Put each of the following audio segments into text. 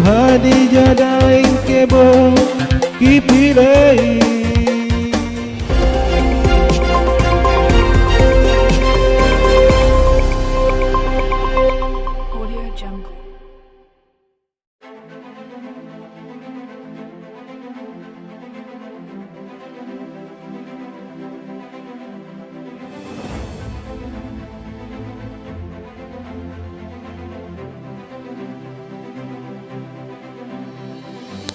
Hadija daing kebo kipilei. Audio Jungle.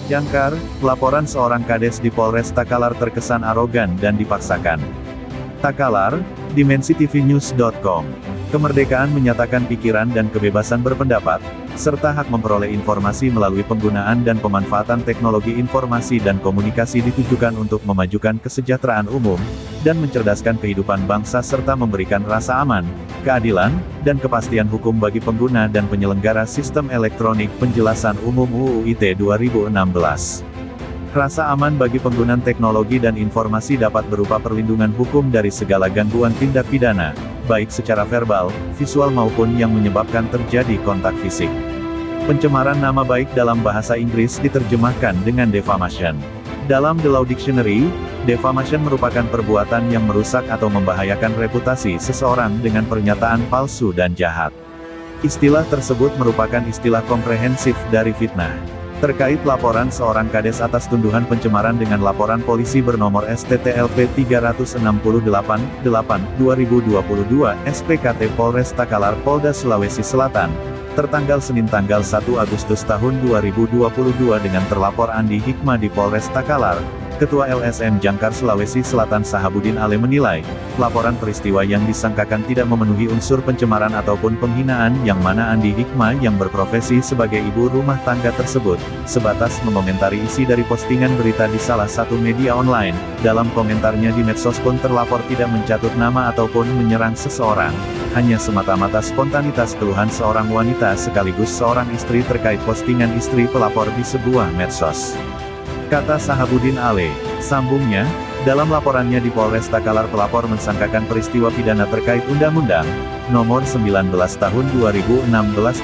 Jangkar, laporan seorang kades di Polres Takalar terkesan arogan dan dipaksakan. Takalar, dimensitv.news.com. Kemerdekaan menyatakan pikiran dan kebebasan berpendapat, serta hak memperoleh informasi melalui penggunaan dan pemanfaatan teknologi informasi dan komunikasi ditujukan untuk memajukan kesejahteraan umum, dan mencerdaskan kehidupan bangsa serta memberikan rasa aman, keadilan, dan kepastian hukum bagi pengguna dan penyelenggara sistem elektronik penjelasan umum UU ITE 2016. Rasa aman bagi penggunaan teknologi dan informasi dapat berupa perlindungan hukum dari segala gangguan tindak pidana, baik secara verbal, visual maupun yang menyebabkan terjadi kontak fisik. Pencemaran nama baik dalam bahasa Inggris diterjemahkan dengan defamation. Dalam The Law Dictionary, defamation merupakan perbuatan yang merusak atau membahayakan reputasi seseorang dengan pernyataan palsu dan jahat. Istilah tersebut merupakan istilah komprehensif dari fitnah. Terkait laporan seorang kades atas tuduhan pencemaran dengan laporan polisi bernomor STTLP 368-8/2022, SPKT Polres Takalar Polda Sulawesi Selatan, tertanggal Senin tanggal 1 Agustus tahun 2022 dengan terlapor Andi Hikmah di Polres Takalar, Ketua LSM Jangkar Sulawesi Selatan Sahabudin Ale menilai, laporan peristiwa yang disangkakan tidak memenuhi unsur pencemaran ataupun penghinaan yang mana Andi Hikmah yang berprofesi sebagai ibu rumah tangga tersebut, sebatas mengomentari isi dari postingan berita di salah satu media online. Dalam komentarnya di medsos pun terlapor tidak mencatut nama ataupun menyerang seseorang, hanya semata-mata spontanitas keluhan seorang wanita sekaligus seorang istri terkait postingan istri pelapor di sebuah medsos. Kata Sahabudin Ale, sambungnya, dalam laporannya di Polres Takalar pelapor mensangkakan peristiwa pidana terkait Undang-Undang Nomor 19 Tahun 2016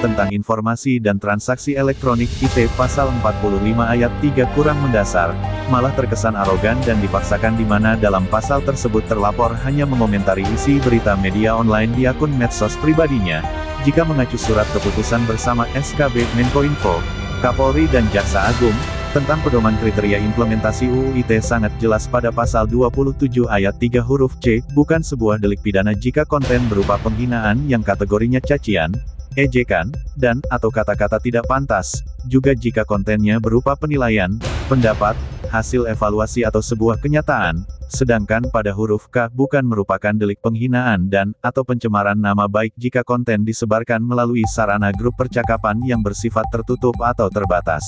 tentang Informasi dan Transaksi Elektronik ITE Pasal 45 Ayat 3 kurang mendasar, malah terkesan arogan dan dipaksakan di mana dalam pasal tersebut terlapor hanya mengomentari isi berita media online di akun medsos pribadinya, jika mengacu surat keputusan bersama SKB Menkominfo, Kapolri dan Jaksa Agung, tentang pedoman kriteria implementasi UU ITE sangat jelas pada pasal 27 ayat 3 huruf C, bukan sebuah delik pidana jika konten berupa penghinaan yang kategorinya cacian, ejekan, dan, atau kata-kata tidak pantas, juga jika kontennya berupa penilaian, pendapat, hasil evaluasi atau sebuah kenyataan, sedangkan pada huruf K bukan merupakan delik penghinaan dan, atau pencemaran nama baik jika konten disebarkan melalui sarana grup percakapan yang bersifat tertutup atau terbatas.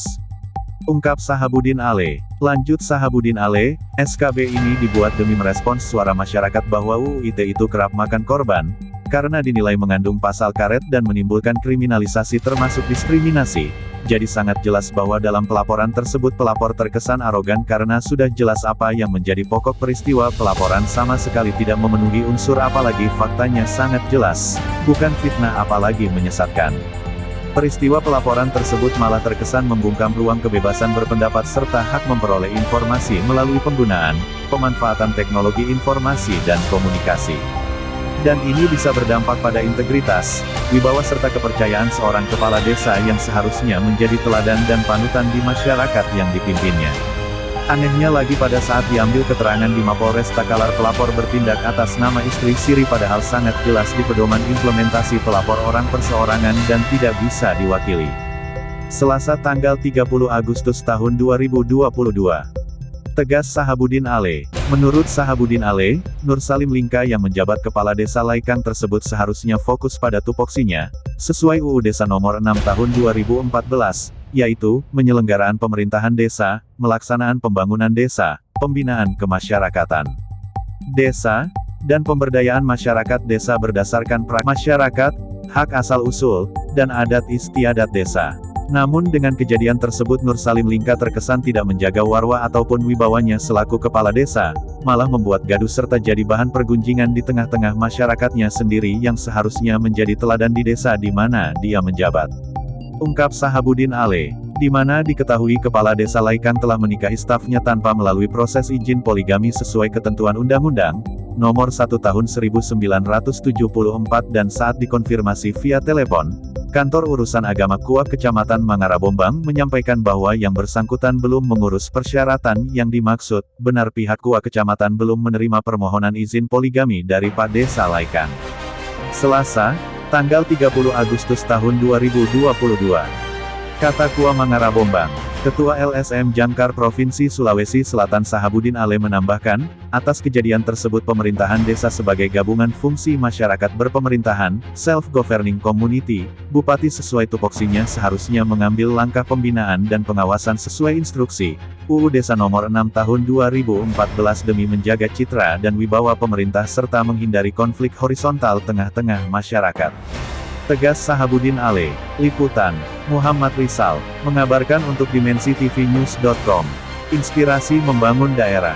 Ungkap Sahabudin Ale. Lanjut Sahabudin Ale, SKB ini dibuat demi merespons suara masyarakat bahwa UU ITE itu kerap makan korban, karena dinilai mengandung pasal karet dan menimbulkan kriminalisasi termasuk diskriminasi. Jadi sangat jelas bahwa dalam pelaporan tersebut pelapor terkesan arogan karena sudah jelas apa yang menjadi pokok peristiwa pelaporan sama sekali tidak memenuhi unsur apalagi faktanya sangat jelas, bukan fitnah apalagi menyesatkan. Peristiwa pelaporan tersebut malah terkesan membungkam ruang kebebasan berpendapat serta hak memperoleh informasi melalui penggunaan, pemanfaatan teknologi informasi dan komunikasi. Dan ini bisa berdampak pada integritas, wibawa serta kepercayaan seorang kepala desa yang seharusnya menjadi teladan dan panutan di masyarakat yang dipimpinnya. Anehnya lagi pada saat diambil keterangan di Mapolres Takalar pelapor bertindak atas nama istri siri padahal sangat jelas di pedoman implementasi pelapor orang perseorangan dan tidak bisa diwakili. Selasa tanggal 30 Agustus tahun 2022. Tegas Sahabudin Ale. Menurut Sahabudin Ale, Nur Salim Lingka yang menjabat Kepala Desa Laikang tersebut seharusnya fokus pada tupoksinya, sesuai UU Desa Nomor 6 Tahun 2014, yaitu, penyelenggaraan pemerintahan desa, melaksanaan pembangunan desa, pembinaan kemasyarakatan desa, dan pemberdayaan masyarakat desa berdasarkan masyarakat, hak asal-usul, dan adat istiadat desa. Namun dengan kejadian tersebut Nur Salim Lingka terkesan tidak menjaga warwa ataupun wibawanya selaku kepala desa, malah membuat gaduh serta jadi bahan pergunjingan di tengah-tengah masyarakatnya sendiri yang seharusnya menjadi teladan di desa di mana dia menjabat. Ungkap Sahabudin Ale. di mana diketahui Kepala Desa Laikan telah menikahi stafnya tanpa melalui proses izin poligami sesuai ketentuan Undang-Undang Nomor 1 Tahun 1974 dan saat dikonfirmasi via telepon, Kantor Urusan Agama KUA Kecamatan Mangarabombang menyampaikan bahwa yang bersangkutan belum mengurus persyaratan yang dimaksud, benar pihak KUA Kecamatan belum menerima permohonan izin poligami dari Pak Desa Laikan. Selasa, tanggal 30 Agustus tahun 2022. Kata KUA Mangarabombang, Ketua LSM Jangkar Provinsi Sulawesi Selatan Sahabudin Ale menambahkan, atas kejadian tersebut pemerintahan desa sebagai gabungan fungsi masyarakat berpemerintahan, self-governing community, Bupati sesuai tupoksinya seharusnya mengambil langkah pembinaan dan pengawasan sesuai instruksi UU Desa Nomor 6 Tahun 2014 demi menjaga citra dan wibawa pemerintah serta menghindari konflik horizontal tengah-tengah masyarakat. Tegas Sahabudin Ale. Liputan, Muhammad Rizal, mengabarkan untuk dimensitv.news.com. Inspirasi membangun daerah.